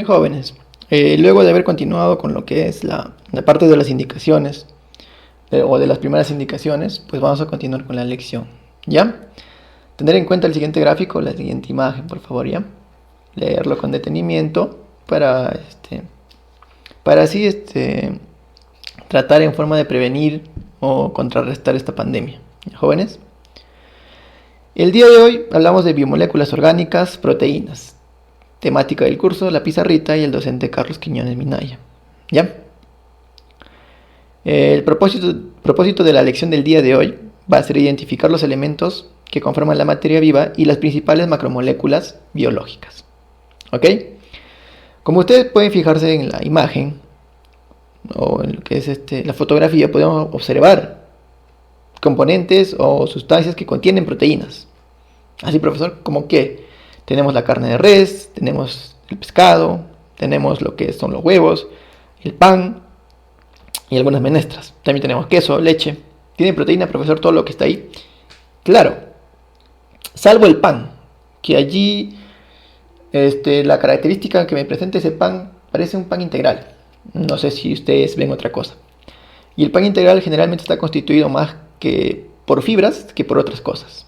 Jóvenes, luego de haber continuado con lo que es la parte de las indicaciones o de las primeras indicaciones, pues vamos a continuar con la lección. ¿Ya? Tener en cuenta el siguiente gráfico, la siguiente imagen, por favor, ¿ya? Leerlo con detenimiento para así tratar en forma de prevenir o contrarrestar esta pandemia. ¿Ya, jóvenes? El día de hoy hablamos de biomoléculas orgánicas, proteínas. Temática del curso, la pizarrita y el docente Carlos Quiñones Minaya. ¿Ya? El propósito de la lección del día de hoy va a ser identificar los elementos que conforman la materia viva y las principales macromoléculas biológicas. ¿Ok? Como ustedes pueden fijarse en la imagen o en lo que es la fotografía, podemos observar componentes o sustancias que contienen proteínas. Así, profesor, como que tenemos la carne de res, tenemos el pescado, tenemos lo que son los huevos, el pan y algunas menestras. También tenemos queso, leche. ¿Tiene proteína, profesor, todo lo que está ahí? Claro, salvo el pan, que allí la característica que me presenta ese pan parece un pan integral. No sé si ustedes ven otra cosa. Y el pan integral generalmente está constituido más que por fibras que por otras cosas.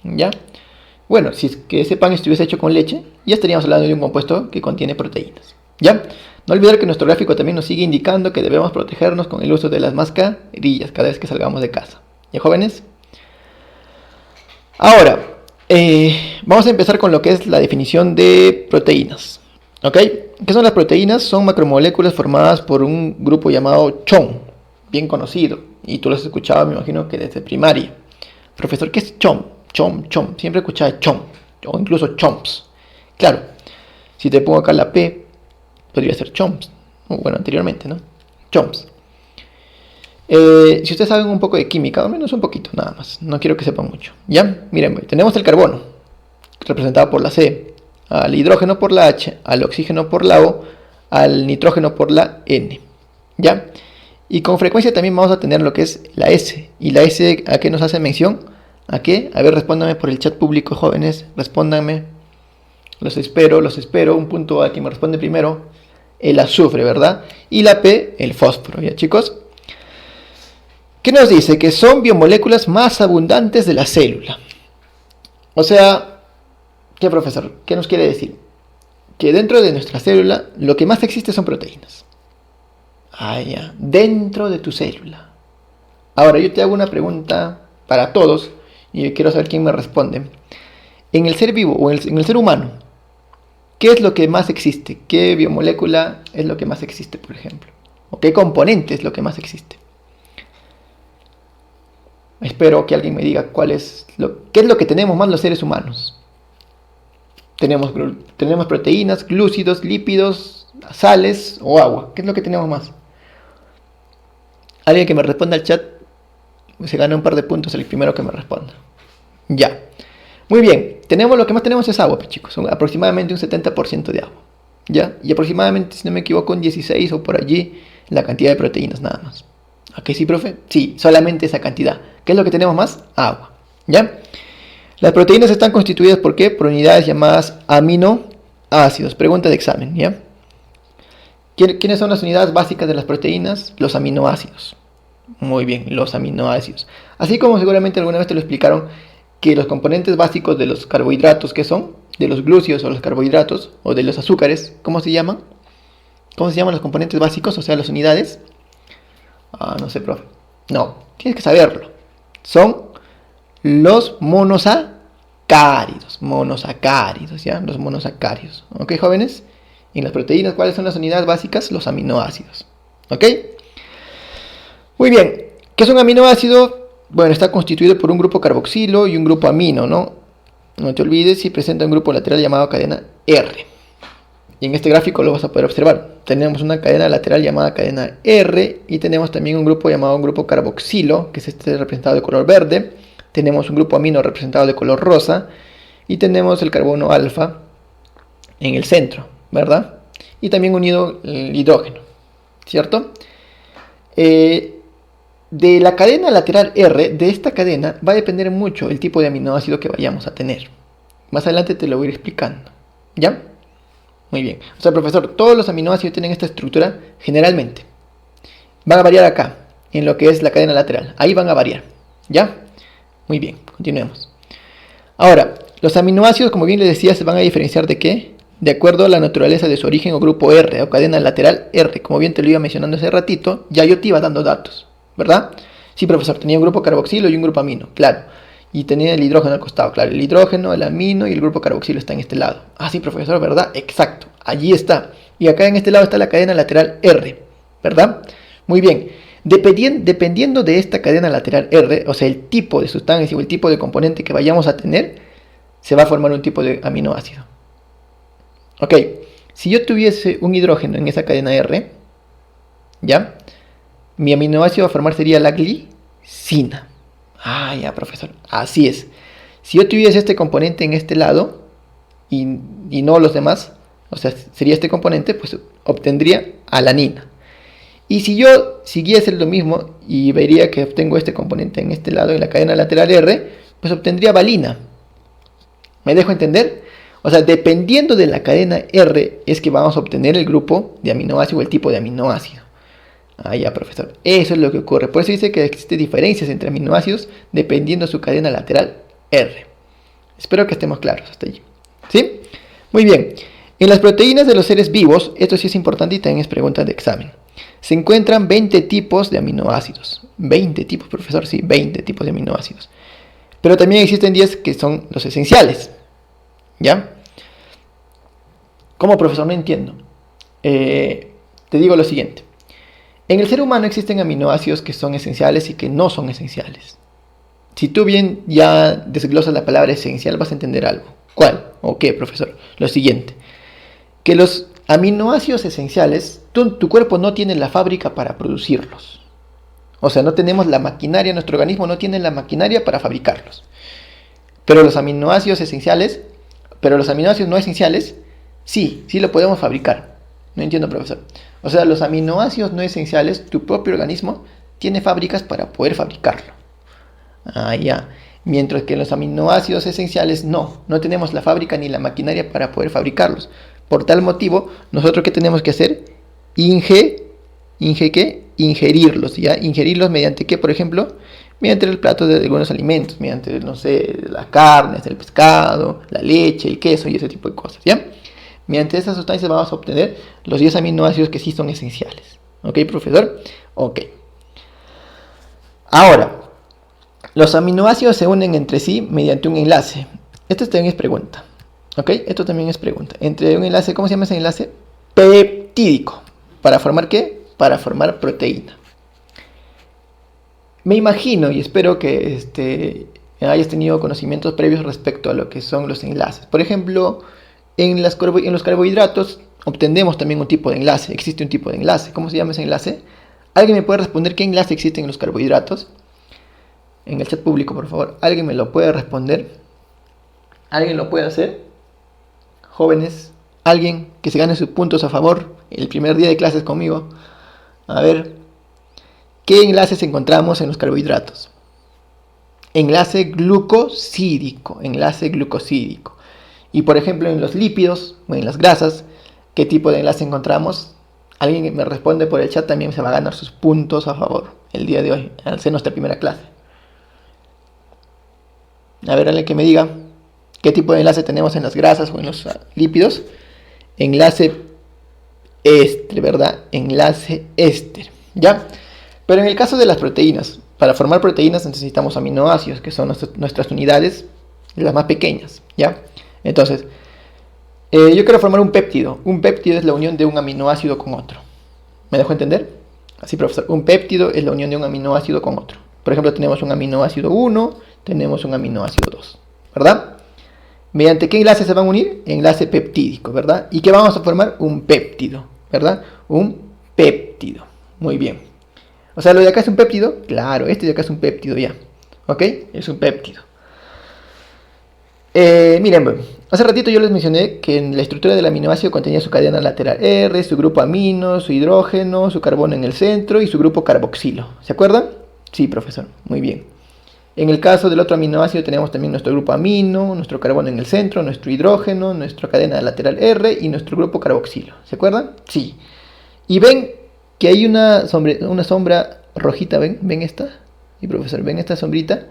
¿Ya? Bueno, si es que ese pan estuviese hecho con leche, ya estaríamos hablando de un compuesto que contiene proteínas. ¿Ya? No olvidar que nuestro gráfico también nos sigue indicando que debemos protegernos con el uso de las mascarillas cada vez que salgamos de casa. ¿Ya, jóvenes? Ahora, vamos a empezar con lo que es la definición de proteínas. ¿Ok? ¿Qué son las proteínas? Son macromoléculas formadas por un grupo llamado CHOM, bien conocido. Y tú lo has escuchado, me imagino que desde primaria. Profesor, ¿qué es CHOM? Chom. Siempre escuchaba chom. O incluso chomps. Claro, si te pongo acá la P, podría ser chomps. Bueno, anteriormente, ¿no? Chomps. Si ustedes saben un poco de química, al menos un poquito, nada más. No quiero que sepan mucho. ¿Ya? Miren, tenemos el carbono, representado por la C. Al hidrógeno por la H. Al oxígeno por la O. Al nitrógeno por la N. ¿Ya? Y con frecuencia también vamos a tener lo que es la S. ¿Y la S a qué nos hace mención? ¿A qué? A ver, respóndanme por el chat público, jóvenes. Respóndanme. Los espero. Un punto a quien me responde primero. El azufre, ¿verdad? Y la P, el fósforo, ¿ya, chicos? ¿Qué nos dice? Que son biomoléculas más abundantes de la célula. O sea, ¿qué, profesor? ¿Qué nos quiere decir? Que dentro de nuestra célula lo que más existe son proteínas. Ah, ya. Dentro de tu célula. Ahora, yo te hago una pregunta para todos. Y quiero saber quién me responde. En el ser vivo o en el ser humano, ¿qué es lo que más existe? ¿Qué biomolécula es lo que más existe, por ejemplo? ¿O qué componente es lo que más existe? Espero que alguien me diga qué es lo que tenemos más los seres humanos. Tenemos proteínas, glúcidos, lípidos, sales o agua. ¿Qué es lo que tenemos más? Alguien que me responda al chat se gana un par de puntos el primero que me responda. Ya. Muy bien. Lo que más tenemos es agua, pues, chicos. Son aproximadamente un 70% de agua. ¿Ya? Y aproximadamente, si no me equivoco, un 16 o por allí la cantidad de proteínas nada más. ¿A qué sí, profe? Sí, solamente esa cantidad. ¿Qué es lo que tenemos más? Agua. ¿Ya? Las proteínas están constituidas ¿por qué? Por unidades llamadas aminoácidos. Pregunta de examen, ¿ya? ¿Quiénes son las unidades básicas de las proteínas? Los aminoácidos. Muy bien, los aminoácidos. Así como seguramente alguna vez te lo explicaron, que los componentes básicos de los carbohidratos, ¿qué son? De los glúcidos o los carbohidratos, o de los azúcares, ¿cómo se llaman? ¿Cómo se llaman los componentes básicos, o sea, las unidades? No sé, profe. No, tienes que saberlo. Son los monosacáridos. ¿Ya? Los monosacáridos. ¿Ok, jóvenes? Y en las proteínas, ¿cuáles son las unidades básicas? Los aminoácidos. ¿Ok? Muy bien, ¿qué es un aminoácido? Bueno, está constituido por un grupo carboxilo y un grupo amino, ¿no? No te olvides si presenta un grupo lateral llamado cadena R. Y en este gráfico lo vas a poder observar. Tenemos una cadena lateral llamada cadena R y tenemos también un grupo llamado un grupo carboxilo, que es representado de color verde. Tenemos un grupo amino representado de color rosa y tenemos el carbono alfa en el centro, ¿verdad? Y también unido el hidrógeno, ¿cierto? De la cadena lateral R, de esta cadena, va a depender mucho el tipo de aminoácido que vayamos a tener. Más adelante te lo voy a ir explicando. ¿Ya? Muy bien. O sea, profesor, todos los aminoácidos tienen esta estructura generalmente. Van a variar acá, en lo que es la cadena lateral. Ahí van a variar. ¿Ya? Muy bien, continuemos. Ahora, los aminoácidos, como bien les decía, se van a diferenciar ¿de qué? De acuerdo a la naturaleza de su origen o grupo R, o cadena lateral R. Como bien te lo iba mencionando hace ratito, ya yo te iba dando datos, ¿verdad? Sí, profesor, tenía un grupo carboxilo y un grupo amino, claro. Y tenía el hidrógeno al costado, claro. El hidrógeno, el amino y el grupo carboxilo está en este lado. Ah, sí, profesor, ¿verdad? Exacto, allí está. Y acá en este lado está la cadena lateral R, ¿verdad? Muy bien. Dependiendo de esta cadena lateral R, o sea, el tipo de sustancia o el tipo de componente que vayamos a tener, se va a formar un tipo de aminoácido. Ok, si yo tuviese un hidrógeno en esa cadena R, ¿ya? Mi aminoácido a formar sería la glicina. Ah, ya, profesor. Así es. Si yo tuviese este componente en este lado y no los demás, o sea, sería este componente, pues obtendría alanina. Y si yo siguiese lo mismo y vería que obtengo este componente en este lado, en la cadena lateral R, pues obtendría valina. ¿Me dejo entender? O sea, dependiendo de la cadena R es que vamos a obtener el grupo de aminoácido o el tipo de aminoácido. Ah, ya, profesor. Eso es lo que ocurre. Por eso dice que existen diferencias entre aminoácidos dependiendo de su cadena lateral R. Espero que estemos claros hasta allí. ¿Sí? Muy bien. En las proteínas de los seres vivos, esto sí es importante y también es pregunta de examen. Se encuentran 20 tipos de aminoácidos. 20 tipos, profesor, sí, 20 tipos de aminoácidos. Pero también existen 10 que son los esenciales. ¿Ya? ¿Cómo, profesor? No entiendo. Te digo lo siguiente. En el ser humano existen aminoácidos que son esenciales y que no son esenciales. Si tú bien ya desglosas la palabra esencial, vas a entender algo. ¿Cuál? ¿O qué, profesor? Lo siguiente. Que los aminoácidos esenciales, tu cuerpo no tiene la fábrica para producirlos. O sea, no tenemos la maquinaria, nuestro organismo no tiene la maquinaria para fabricarlos. Pero los aminoácidos esenciales, pero los aminoácidos no esenciales, sí lo podemos fabricar. No entiendo, profesor. O sea, los aminoácidos no esenciales, tu propio organismo tiene fábricas para poder fabricarlo. Ah, ya. Mientras que los aminoácidos esenciales no tenemos la fábrica ni la maquinaria para poder fabricarlos. Por tal motivo, nosotros ¿qué tenemos que hacer? Ingerirlos, ¿ya? Ingerirlos mediante ¿qué, por ejemplo? Mediante el plato de algunos alimentos, mediante, no sé, las carnes, el pescado, la leche, el queso y ese tipo de cosas, ¿ya? Mediante esas sustancias vamos a obtener los 10 aminoácidos que sí son esenciales. ¿Ok, profesor? Ok. Ahora, los aminoácidos se unen entre sí mediante un enlace. Esto también es pregunta. ¿Ok? Esto también es pregunta. Entre un enlace, ¿cómo se llama ese enlace? Peptídico. ¿Para formar qué? Para formar proteína. Me imagino y espero que hayas tenido conocimientos previos respecto a lo que son los enlaces. Por ejemplo, en los carbohidratos obtenemos también un tipo de enlace. Existe un tipo de enlace. ¿Cómo se llama ese enlace? ¿Alguien me puede responder qué enlace existe en los carbohidratos? En el chat público, por favor. ¿Alguien me lo puede responder? ¿Alguien lo puede hacer? Jóvenes, alguien que se gane sus puntos a favor el primer día de clases conmigo. A ver, ¿qué enlaces encontramos en los carbohidratos? Enlace glucosídico. Y por ejemplo en los lípidos o en las grasas, ¿qué tipo de enlace encontramos? Alguien que me responde por el chat también se va a ganar sus puntos a favor el día de hoy, al ser nuestra primera clase. A ver, alguien que me diga qué tipo de enlace tenemos en las grasas o en los lípidos. Enlace éster, ¿verdad? Enlace éster, ¿ya? Pero en el caso de las proteínas, para formar proteínas necesitamos aminoácidos, que son nuestras unidades, las más pequeñas, ¿ya? Entonces, yo quiero formar un péptido. Un péptido es la unión de un aminoácido con otro. ¿Me dejo entender? Así, profesor. Un péptido es la unión de un aminoácido con otro. Por ejemplo, tenemos un aminoácido 1, tenemos un aminoácido 2, ¿verdad? ¿Mediante qué enlace se van a unir? Enlace peptídico, ¿verdad? ¿Y qué vamos a formar? Un péptido, ¿verdad? Un péptido. Muy bien. O sea, lo de acá es un péptido. Claro, este de acá es un péptido ya. ¿Ok? Es un péptido. Miren, hace ratito yo les mencioné que en la estructura del aminoácido contenía su cadena lateral R, su grupo amino, su hidrógeno, su carbono en el centro y su grupo carboxilo. ¿Se acuerdan? Sí, profesor. Muy bien. En el caso del otro aminoácido tenemos también nuestro grupo amino, nuestro carbono en el centro, nuestro hidrógeno, nuestra cadena lateral R y nuestro grupo carboxilo. ¿Se acuerdan? Sí. Y ven que hay una sombra rojita, ¿ven esta? Y profesor, ¿ven esta sombrita?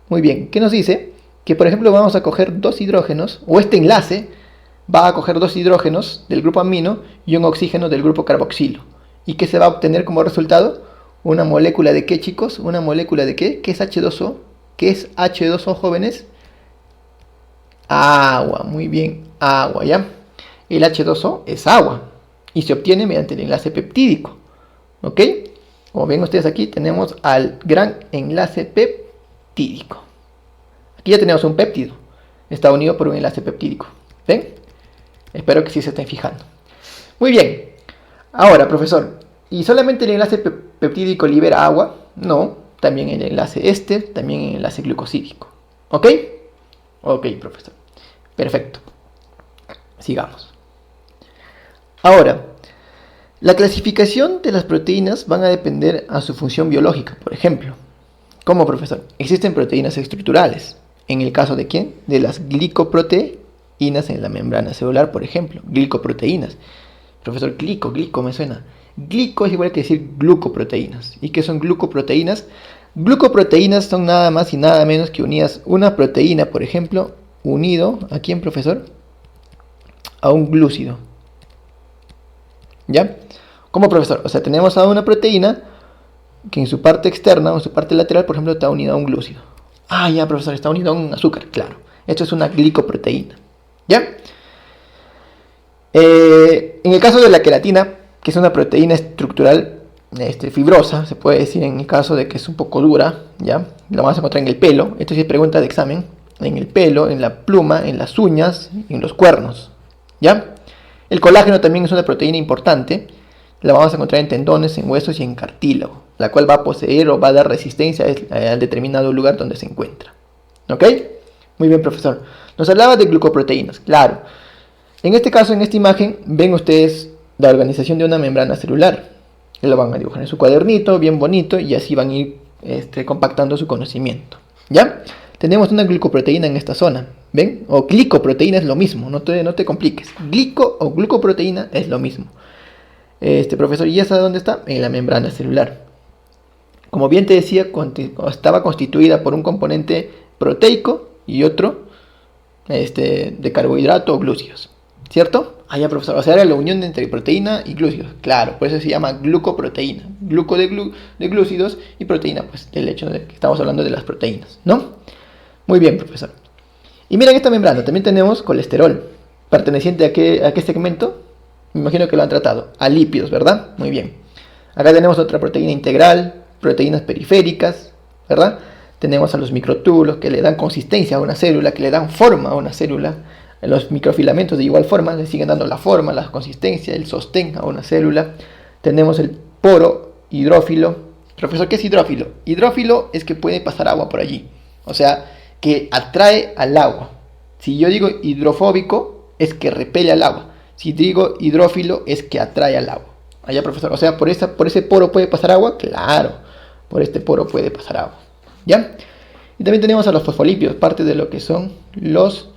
Muy bien. ¿Qué nos dice? Que por ejemplo vamos a coger dos hidrógenos, o este enlace va a coger dos hidrógenos del grupo amino y un oxígeno del grupo carboxilo. ¿Y qué se va a obtener como resultado? Una molécula de qué, chicos? ¿Una molécula de qué? ¿Qué es H2O? ¿Qué es H2O, jóvenes? Agua, muy bien, agua, ¿ya? El H2O es agua y se obtiene mediante el enlace peptídico, ¿ok? Como ven ustedes aquí tenemos al gran enlace peptídico. Aquí ya tenemos un péptido, está unido por un enlace peptídico, ¿ven? Espero que sí se estén fijando. Muy bien, ahora profesor, ¿y solamente el enlace peptídico libera agua? No. También el enlace también el enlace glucosídico. ¿Ok? Ok, profesor. Perfecto. Sigamos. Ahora, la clasificación de las proteínas van a depender a su función biológica, por ejemplo. ¿Cómo, profesor? Existen proteínas estructurales. ¿En el caso de quién? De las glicoproteínas en la membrana celular, por ejemplo. Glicoproteínas. Profesor, glico me suena. Glico es igual que decir glucoproteínas. ¿Y qué son glucoproteínas? Glucoproteínas son nada más y nada menos que unidas una proteína, por ejemplo, unido, ¿a quién, profesor? A un glúcido. ¿Ya? ¿Cómo, profesor? O sea, tenemos a una proteína que en su parte externa o en su parte lateral, por ejemplo, está unida a un glúcido. Ah, ya, profesor, está unido a un azúcar, claro. Esto es una glicoproteína. ¿Ya? En el caso de la queratina, que es una proteína estructural fibrosa, se puede decir en el caso de que es un poco dura, ¿ya? La vamos a encontrar en el pelo, esto sí es pregunta de examen, en el pelo, en la pluma, en las uñas, en los cuernos, ¿ya? El colágeno también es una proteína importante, la vamos a encontrar en tendones, en huesos y en cartílago, la cual va a poseer o va a dar resistencia al determinado lugar donde se encuentra, ¿ok? Muy bien, profesor. Nos hablaba de glucoproteínas, claro. En este caso, en esta imagen, ven ustedes la organización de una membrana celular. Lo van a dibujar en su cuadernito, bien bonito, y así van a ir compactando su conocimiento. ¿Ya? Tenemos una glicoproteína en esta zona. ¿Ven? O glicoproteína es lo mismo, no te compliques. Glico o glucoproteína es lo mismo. Profesor, ¿y esa dónde está? En la membrana celular. Como bien te decía, estaba constituida por un componente proteico y otro de carbohidrato o glúcidos. ¿Cierto? Ah, ya, profesor. O sea, era la unión entre proteína y glúcidos. Claro, por eso se llama glucoproteína. Gluco de glúcidos y proteína, pues del hecho de que estamos hablando de las proteínas, ¿no? Muy bien, profesor. Y miren esta membrana, también tenemos colesterol. ¿Perteneciente a qué segmento? Me imagino que lo han tratado. A lípidos, ¿verdad? Muy bien. Acá tenemos otra proteína integral, proteínas periféricas, ¿verdad? Tenemos a los microtúbulos que le dan consistencia a una célula, que le dan forma a una célula. Los microfilamentos de igual forma le siguen dando la forma, la consistencia, el sostén a una célula. Tenemos el poro hidrófilo. Profesor, ¿qué es hidrófilo? Hidrófilo es que puede pasar agua por allí. O sea, que atrae al agua. Si yo digo hidrofóbico, es que repele al agua. Si digo hidrófilo, es que atrae al agua. Allá, profesor. O sea, ¿por ese poro puede pasar agua? Claro, por este poro puede pasar agua. ¿Ya? Y también tenemos a los fosfolípidos, parte de lo que son los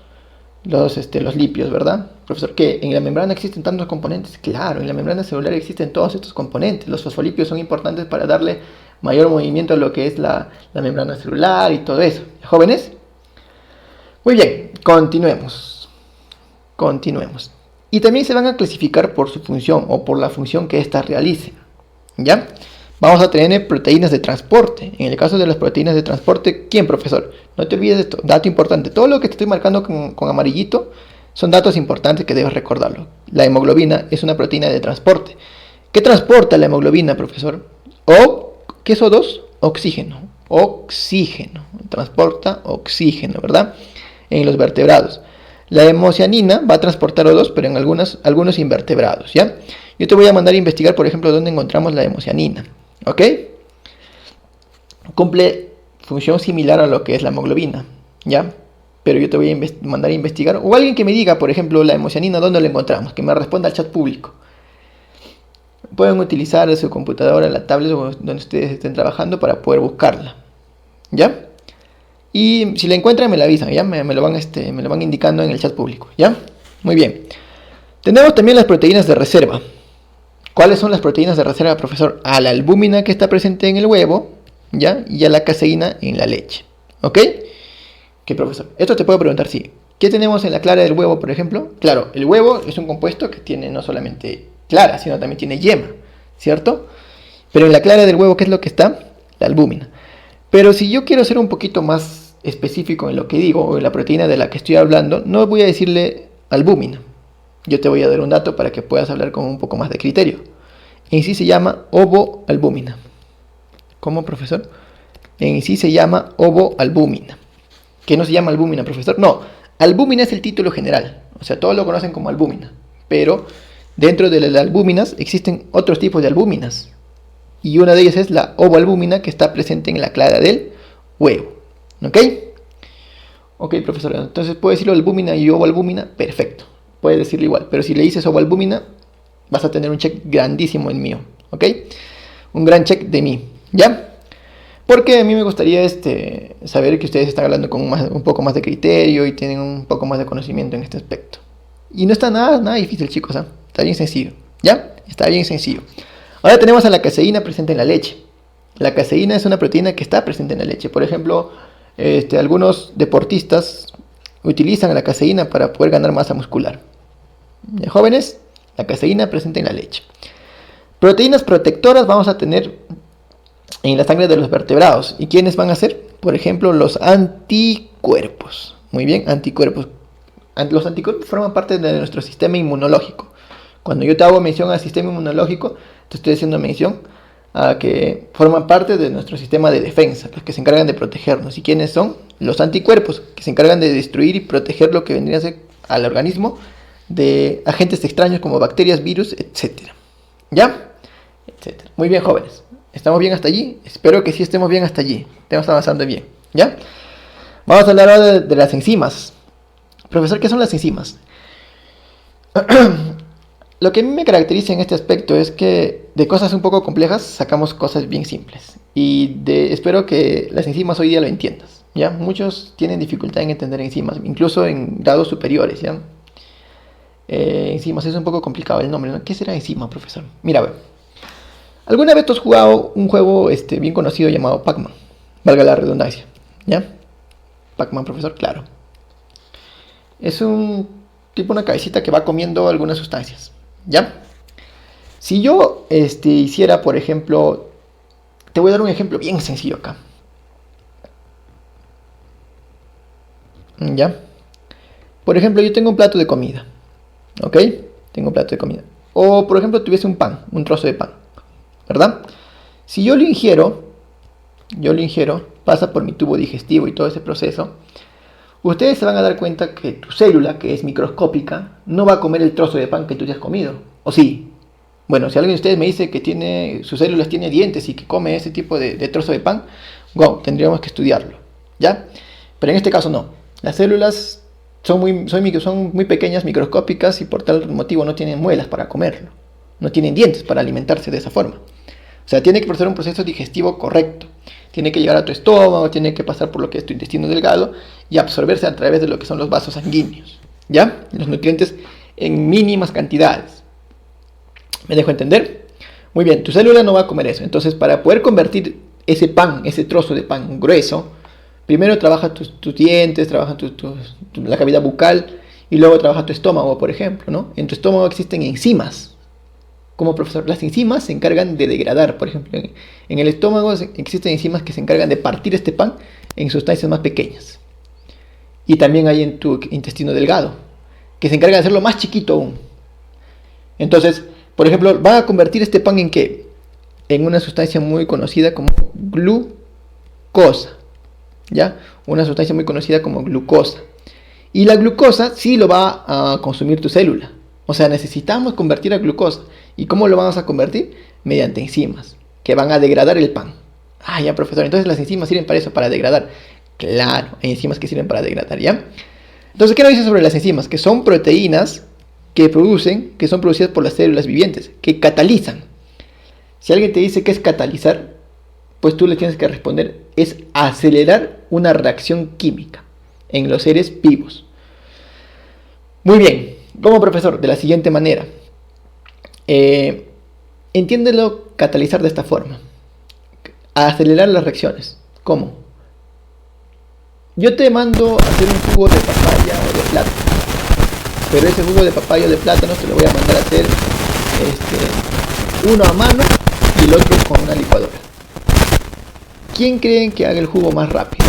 lípidos, ¿verdad? Profesor, ¿qué? ¿En la membrana existen tantos componentes? Claro, en la membrana celular existen todos estos componentes. Los fosfolípidos son importantes para darle mayor movimiento a lo que es la membrana celular y todo eso. ¿Jóvenes? Muy bien, continuemos. Y también se van a clasificar por su función o por la función que éstas realicen. ¿Ya? Vamos a tener proteínas de transporte. En el caso de las proteínas de transporte, ¿quién, profesor? No te olvides de esto, dato importante. Todo lo que te estoy marcando con amarillito son datos importantes que debes recordarlo. La hemoglobina es una proteína de transporte. ¿Qué transporta la hemoglobina, profesor? ¿Qué es O2? Oxígeno. Oxígeno. Transporta oxígeno, ¿verdad? En los vertebrados. La hemocianina va a transportar O2, pero en algunos invertebrados, ¿ya? Yo te voy a mandar a investigar, por ejemplo, dónde encontramos la hemocianina. ¿Ok? Cumple función similar a lo que es la hemoglobina, ¿ya? Pero yo te voy a mandar a investigar. O alguien que me diga, por ejemplo, la hemocianina, ¿dónde la encontramos? Que me responda al chat público. Pueden utilizar su computadora, la tablet o donde ustedes estén trabajando para poder buscarla, ¿ya? Y si la encuentran me la avisan, ¿ya? Me lo van indicando en el chat público, ¿ya? Muy bien. Tenemos también las proteínas de reserva. ¿Cuáles son las proteínas de reserva, profesor? A la albúmina que está presente en el huevo, ¿ya? Y a la caseína en la leche, ¿ok? ¿Qué, profesor? Esto te puedo preguntar, sí. ¿Qué tenemos en la clara del huevo, por ejemplo? Claro, el huevo es un compuesto que tiene no solamente clara, sino también tiene yema, ¿cierto? Pero en la clara del huevo, ¿qué es lo que está? La albúmina. Pero si yo quiero ser un poquito más específico en lo que digo, o en la proteína de la que estoy hablando, no voy a decirle albúmina. Yo te voy a dar un dato para que puedas hablar con un poco más de criterio. En sí se llama ovoalbúmina. ¿Cómo, profesor? En sí se llama ovoalbúmina. ¿Qué no se llama albúmina, profesor? No, albúmina es el título general. O sea, todos lo conocen como albúmina. Pero dentro de las albúminas existen otros tipos de albúminas. Y una de ellas es la ovoalbúmina que está presente en la clara del huevo. ¿Ok? Ok, profesor. Entonces, ¿puedo decirlo albúmina y ovoalbúmina? Perfecto. Puedes decirlo igual. Pero si le dices ovoalbúmina, vas a tener un check grandísimo en mío. ¿Ok? Un gran check de mí. ¿Ya? Porque a mí me gustaría saber que ustedes están hablando con un poco más de criterio y tienen un poco más de conocimiento en este aspecto. Y no está nada difícil, chicos. ¿Eh? Está bien sencillo. ¿Ya? Está bien sencillo. Ahora tenemos a la caseína presente en la leche. La caseína es una proteína que está presente en la leche. Por ejemplo, algunos deportistas utilizan la caseína para poder ganar masa muscular. Jóvenes, la caseína presente en la leche. Proteínas protectoras vamos a tener en la sangre de los vertebrados. ¿Y quiénes van a ser? Por ejemplo, los anticuerpos. Muy bien, anticuerpos. Los anticuerpos forman parte de nuestro sistema inmunológico. Cuando yo te hago mención al sistema inmunológico, te estoy haciendo mención a que forman parte de nuestro sistema de defensa, los que se encargan de protegernos. ¿Y quiénes son? Los anticuerpos, que se encargan de destruir y proteger lo que vendría a ser al organismo de agentes extraños como bacterias, virus, etc. ¿Ya? Etcétera. Muy bien, jóvenes. ¿Estamos bien hasta allí? Espero que sí estemos bien hasta allí. Estamos avanzando bien. ¿Ya? Vamos a hablar ahora de las enzimas. Profesor, ¿qué son las enzimas? Lo que a mí me caracteriza en este aspecto es que de cosas un poco complejas sacamos cosas bien simples. Y espero que las enzimas hoy día lo entiendas. ¿Ya? Muchos tienen dificultad en entender enzimas, incluso en grados superiores. ¿Ya? Enzimas es un poco complicado el nombre, ¿no? ¿Qué será enzima, profesor? Mira, a ver. ¿Alguna vez tú has jugado un juego bien conocido llamado Pac-Man? Valga la redundancia. ¿Ya? Pac-Man, profesor, claro. Es un tipo una cabecita que va comiendo algunas sustancias. ¿Ya? Si yo hiciera, por ejemplo, te voy a dar un ejemplo bien sencillo acá. ¿Ya? Por ejemplo, yo tengo un plato de comida. ¿Ok? Tengo un plato de comida. O, por ejemplo, tuviese un pan, un trozo de pan. ¿Verdad? Si yo lo ingiero, pasa por mi tubo digestivo y todo ese proceso. Ustedes se van a dar cuenta que tu célula, que es microscópica, no va a comer el trozo de pan que tú te has comido. ¿O sí? Bueno, si alguien de ustedes me dice que sus células tiene dientes y que come ese tipo de trozo de pan, wow, tendríamos que estudiarlo. ¿Ya? Pero en este caso no. Las células son muy pequeñas, microscópicas, y por tal motivo no tienen muelas para comerlo. No tienen dientes para alimentarse de esa forma. O sea, tiene que pasar un proceso digestivo correcto. Tiene que llegar a tu estómago, tiene que pasar por lo que es tu intestino delgado y absorberse a través de lo que son los vasos sanguíneos. ¿Ya? Los nutrientes en mínimas cantidades. ¿Me dejo entender? Muy bien, tu célula no va a comer eso. Entonces, para poder convertir ese pan, ese trozo de pan grueso, primero trabaja tus dientes, trabaja la cavidad bucal y luego trabaja tu estómago, por ejemplo, ¿no? En tu estómago existen enzimas. Como profesor, las enzimas se encargan de degradar, por ejemplo, en el estómago existen enzimas que se encargan de partir este pan en sustancias más pequeñas. Y también hay en tu intestino delgado, que se encargan de hacerlo más chiquito aún. Entonces, por ejemplo, van a convertir este pan en ¿qué? En una sustancia muy conocida como glucosa. ¿Ya? Una sustancia muy conocida como glucosa. Y la glucosa sí lo va a consumir tu célula. O sea, necesitamos convertir a glucosa. ¿Y cómo lo vamos a convertir? Mediante enzimas, que van a degradar el pan. Ah, ya, profesor, entonces las enzimas sirven para eso, para degradar. Claro, hay enzimas que sirven para degradar, ¿ya? Entonces, ¿qué nos dice sobre las enzimas? Que son proteínas que son producidas por las células vivientes, que catalizan. Si alguien te dice que es catalizar, pues tú le tienes que responder es acelerar una reacción química en los seres vivos. Muy bien, como profesor, de la siguiente manera. Entiéndelo catalizar de esta forma. Acelerar las reacciones. ¿Cómo? Yo te mando a hacer un jugo de papaya o de plátano, pero ese jugo de papaya o de plátano te lo voy a mandar a hacer uno a mano y el otro con una licuadora. ¿Quién creen que haga el jugo más rápido?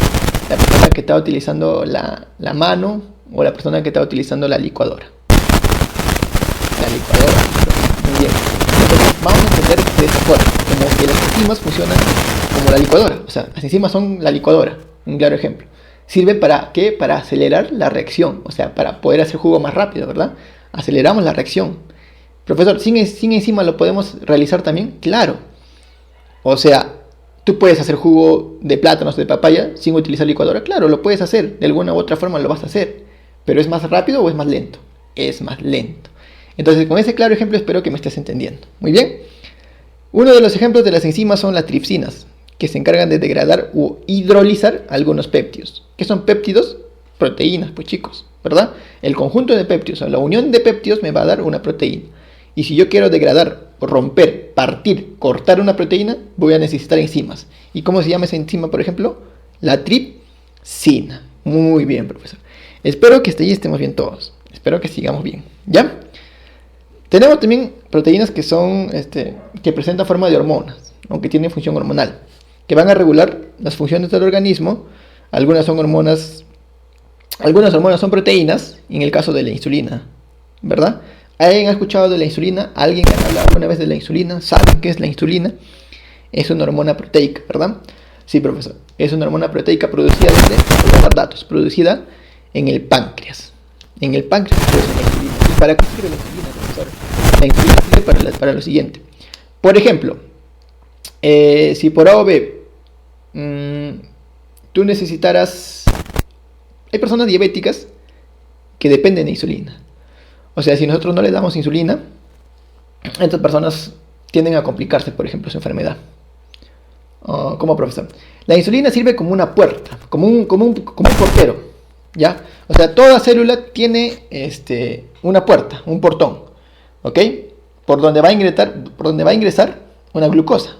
¿La persona que está utilizando la mano o la persona que está utilizando la licuadora? La licuadora. Muy bien. Entonces vamos a entender de esta forma, como que las enzimas funcionan como la licuadora. O sea, las enzimas son la licuadora, un claro ejemplo. Sirve para ¿qué? Para acelerar la reacción, o sea, para poder hacer jugo más rápido, ¿verdad? Aceleramos la reacción. Profesor, ¿sin enzima lo podemos realizar también? Claro. O sea, ¿tú puedes hacer jugo de plátanos, de papaya, sin utilizar licuadora? Claro, lo puedes hacer, de alguna u otra forma lo vas a hacer. ¿Pero es más rápido o es más lento? Es más lento. Entonces, con ese claro ejemplo espero que me estés entendiendo. Muy bien. Uno de los ejemplos de las enzimas son las tripsinas, que se encargan de degradar u hidrolizar algunos péptidos. ¿Qué son péptidos? Proteínas, pues chicos, ¿verdad? El conjunto de péptidos o la unión de péptidos me va a dar una proteína. Y si yo quiero degradar, romper, partir, cortar una proteína, voy a necesitar enzimas. ¿Y cómo se llama esa enzima, por ejemplo? La tripsina. Muy bien, profesor. Espero que estemos bien todos. Espero que sigamos bien. ¿Ya? Tenemos también proteínas que son, que presentan forma de hormonas, aunque tienen función hormonal, que van a regular las funciones del organismo. Algunas hormonas son proteínas, en el caso de la insulina, ¿verdad? ¿Alguien ha escuchado de la insulina? ¿Alguien ha hablado alguna vez de la insulina? ¿Saben qué es la insulina? Es una hormona proteica, ¿verdad? Sí, profesor. Es una hormona proteica producida producida en el páncreas. En el páncreas se produce la insulina. ¿Y para qué sirve la insulina, profesor? La insulina sirve para lo siguiente. Por ejemplo, si por A o B tú necesitaras... Hay personas diabéticas que dependen de insulina. O sea, si nosotros no les damos insulina, estas personas tienden a complicarse, por ejemplo, su enfermedad. Como profesor. La insulina sirve como una puerta, como un portero, ¿ya? O sea, toda célula tiene una puerta, un portón, ¿ok? Por donde va a ingresar una glucosa,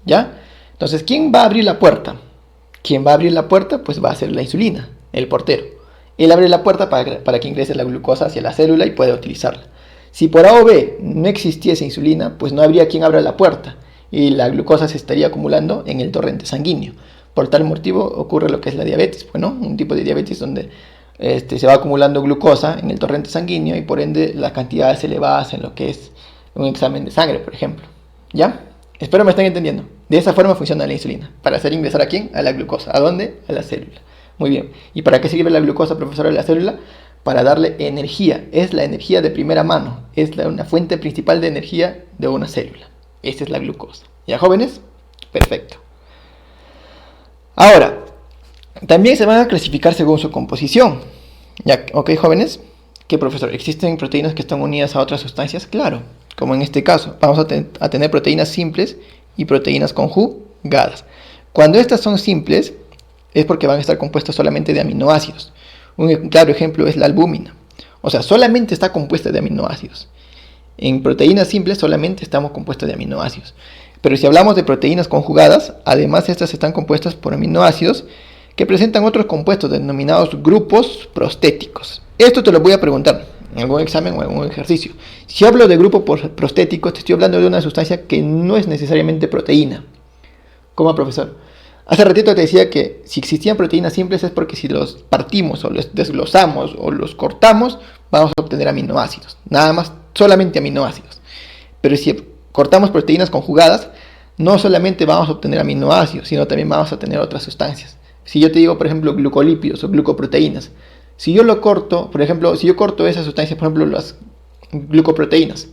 ¿ya? Entonces, ¿quién va a abrir la puerta? ¿Quién va a abrir la puerta? Pues va a ser la insulina, el portero. Él abre la puerta para que ingrese la glucosa hacia la célula y pueda utilizarla. Si por A o B no existiese insulina, pues no habría quien abra la puerta y la glucosa se estaría acumulando en el torrente sanguíneo. Por tal motivo ocurre lo que es la diabetes, bueno, un tipo de diabetes donde se va acumulando glucosa en el torrente sanguíneo y por ende las cantidades elevadas en lo que es un examen de sangre, por ejemplo. ¿Ya? Espero me estén entendiendo. De esa forma funciona la insulina. ¿Para hacer ingresar a quién? A la glucosa. ¿A dónde? A la célula. Muy bien. ¿Y para qué sirve la glucosa, profesor, de la célula? Para darle energía. Es la energía de primera mano. Es una fuente principal de energía de una célula. Esa es la glucosa. ¿Ya, jóvenes? Perfecto. Ahora, también se van a clasificar según su composición. ¿Ya? ¿Ok, jóvenes? ¿Qué, profesor? ¿Existen proteínas que están unidas a otras sustancias? Claro. Como en este caso. Vamos a tener proteínas simples y proteínas conjugadas. Cuando estas son simples, es porque van a estar compuestas solamente de aminoácidos. Un claro ejemplo es la albúmina. O sea, solamente está compuesta de aminoácidos. En proteínas simples solamente estamos compuestos de aminoácidos. Pero si hablamos de proteínas conjugadas, además estas están compuestas por aminoácidos que presentan otros compuestos denominados grupos prostéticos. Esto te lo voy a preguntar en algún examen o en algún ejercicio. Si hablo de grupo prostético, te estoy hablando de una sustancia que no es necesariamente proteína. ¿Cómo, profesor? Hace ratito te decía que si existían proteínas simples es porque si los partimos o los desglosamos o los cortamos, vamos a obtener aminoácidos. Nada más, solamente aminoácidos. Pero si cortamos proteínas conjugadas, no solamente vamos a obtener aminoácidos, sino también vamos a tener otras sustancias. Si yo te digo, por ejemplo, glucolípidos o glucoproteínas, si yo lo corto, por ejemplo, si yo corto esas sustancias, por ejemplo, las glucoproteínas,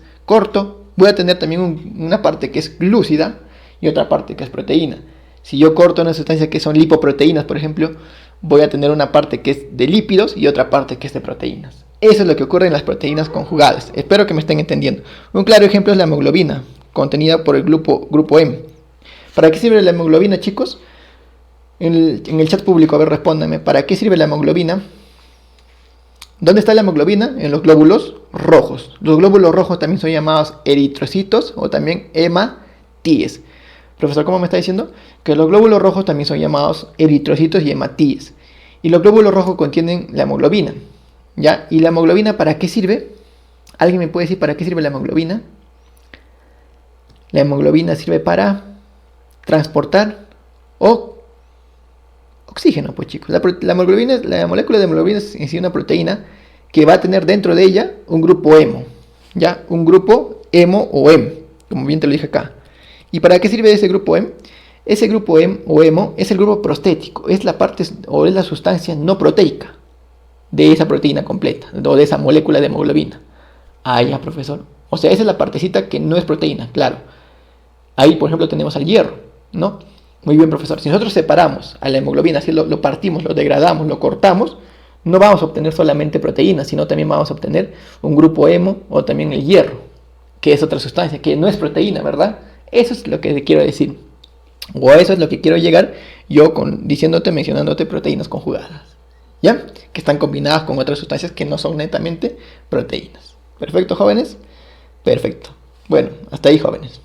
voy a tener también una parte que es glúcida y otra parte que es proteína. Si yo corto una sustancia que son lipoproteínas, por ejemplo, voy a tener una parte que es de lípidos y otra parte que es de proteínas. Eso es lo que ocurre en las proteínas conjugadas. Espero que me estén entendiendo. Un claro ejemplo es la hemoglobina, contenida por el grupo M. ¿Para qué sirve la hemoglobina, chicos? En el chat público, a ver, respóndanme. ¿Para qué sirve la hemoglobina? ¿Dónde está la hemoglobina? En los glóbulos rojos. Los glóbulos rojos también son llamados eritrocitos o también hematíes. Profesor, ¿cómo me está diciendo? Que los glóbulos rojos también son llamados eritrocitos y hematíes. Y los glóbulos rojos contienen la hemoglobina. ¿Ya? ¿Y la hemoglobina para qué sirve? ¿Alguien me puede decir para qué sirve la hemoglobina? La hemoglobina sirve para transportar oxígeno, pues chicos. La hemoglobina, la molécula de hemoglobina es en sí una proteína que va a tener dentro de ella un grupo hemo. ¿Ya? Un grupo hemo o hem, como bien te lo dije acá. ¿Y para qué sirve ese grupo hem? Ese grupo hem o hemo es el grupo prostético, es la parte o es la sustancia no proteica de esa proteína completa o de esa molécula de hemoglobina. Ah, ya, profesor. O sea, esa es la partecita que no es proteína, claro. Ahí, por ejemplo, tenemos al hierro, ¿no? Muy bien, profesor. Si nosotros separamos a la hemoglobina, si lo partimos, lo degradamos, lo cortamos, no vamos a obtener solamente proteínas, sino también vamos a obtener un grupo hemo o también el hierro, que es otra sustancia, que no es proteína, ¿verdad? Eso es lo que quiero decir. O eso es lo que quiero llegar yo diciéndote, mencionándote proteínas conjugadas. ¿Ya? Que están combinadas con otras sustancias que no son netamente proteínas. ¿Perfecto, jóvenes? Perfecto. Bueno, hasta ahí, jóvenes.